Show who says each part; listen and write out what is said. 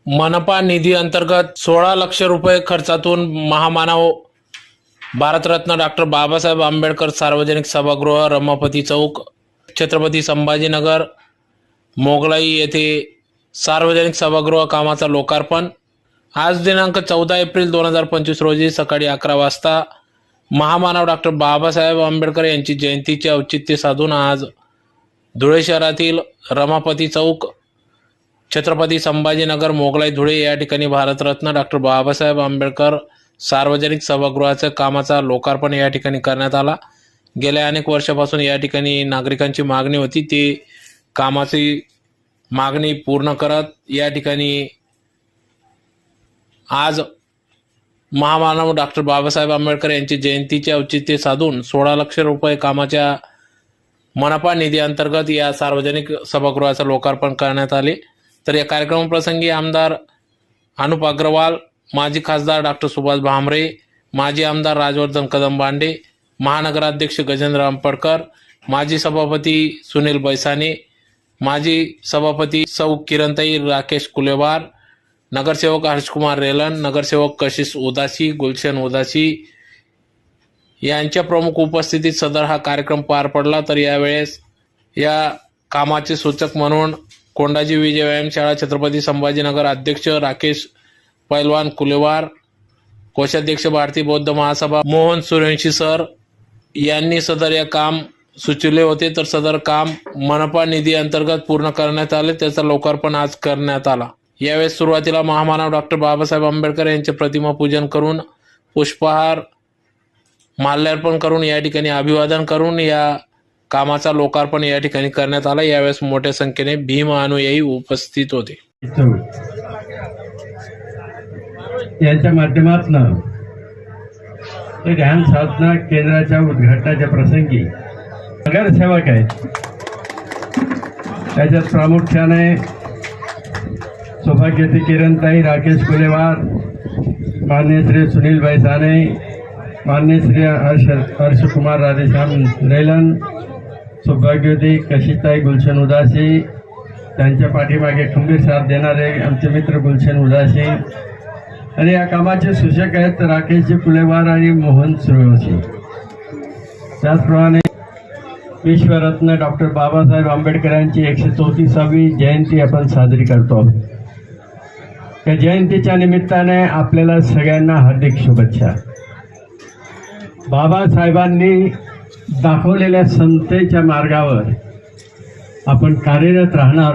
Speaker 1: मनपा निधी अंतर्गत 16 लाख रुपये खर्चातून महामानव भारतरत्न डॉक्टर बाबासाहेब आंबेडकर सार्वजनिक सभागृह रमापती चौक छत्रपती संभाजीनगर मोगलाई येथे सार्वजनिक सभागृह कामाचा लोकार्पण आज दिनांक 14 एप्रिल 2025 रोजी सकाळी 11 वाजता महामानव डॉक्टर बाबासाहेब आंबेडकर यांची जयंतीचे औचित्य साधून आज धुळे शहरातील रमापती चौक छत्रपती संभाजीनगर मोगलाई धुळे या ठिकाणी भारतरत्न डॉक्टर बाबासाहेब आंबेडकर सार्वजनिक सभागृहाच्या कामाचा लोकार्पण या ठिकाणी करण्यात आला। गेल्या अनेक वर्षापासून या ठिकाणी नागरिकांची मागणी होती, ती कामाची मागणी पूर्ण करत या ठिकाणी आज महामानव डॉक्टर बाबासाहेब आंबेडकर यांची जयंतीचे औचित्य साधून 16 लाख रुपये कामाच्या मनपा निधी अंतर्गत या सार्वजनिक सभागृहाचे लोकार्पण करण्यात आले। तर या कार्यक्रमाप्रसंगी आमदार अनुप अग्रवाल, माजी खासदार डॉक्टर सुभाष भामरे, माजी आमदार राजवर्धन कदम बांडे, महानगराध्यक्ष गजेंद्र अंपडकर, माजी सभापती सुनील बैसाने, माजी सभापती सौ किरणताई राकेश कुलेवार, नगरसेवक हर्षकुमार रेलन, नगरसेवक कशिश उदासी, गुलशन उदासी यांच्या प्रमुख उपस्थितीत सदर हा कार्यक्रम पार पडला। तर यावेळेस या कामाचे सूचक म्हणून कोंडाजी विजय व्यायामशाळा छत्रपती संभाजीनगर अध्यक्ष राकेश पैलवान कुलेवार, कोषाध्यक्ष भारतीय बौद्ध महासभा मोहन सूर्यवंशी सर यांनी सदर या काम सुचवले होते। तर सदर काम मनपा निधी अंतर्गत पूर्ण करण्यात आले, त्याचा लोकार्पण आज करण्यात आला। यावेळेस सुरुवातीला महामानव डॉक्टर बाबासाहेब आंबेडकर यांचे प्रतिमा पूजन करून पुष्पहार माल्यार्पण करून या ठिकाणी अभिवादन करून या कामाचा लोकार्पण या ठिकाणी करण्यात आला। यावेळेस मोठ्या संख्येने भीम अनुयायी उपस्थित होते।
Speaker 2: यांच्या माध्यमातून ध्यान साधना केंद्राच्या उद्घाटनाच्या प्रसंगी नगरसेवक आहेत, त्याच्यात प्रामुख्याने सौभाग्यवती किरणताई राकेश कुलेवार, माननीय श्री सुनील बैसाने, माननीय श्री हर्षकुमार राधेश्याम रेलन, सौभाग्यवती कशिताई गुलशन उदासी, त्यांच्या पाठीमागे खंबीर साथ देणारे आमचे मित्र गुलशन उदासी आणि या कामाचे सूचक आहेत राकेशजी कुलेवार आणि मोहन सूर्यवंशी। त्याचप्रमाणे विश्वरत्न डॉक्टर बाबासाहेब आंबेडकर यांची 134वी जयंती आपण साजरी करतो। या जयंतीच्या निमित्ताने आपल्याला सगळ्यांना हार्दिक शुभेच्छा। बाबासाहेबांनी दाखवलेल्या समतेच्या मार्गावर आपण कार्यरत राहणार आहोत।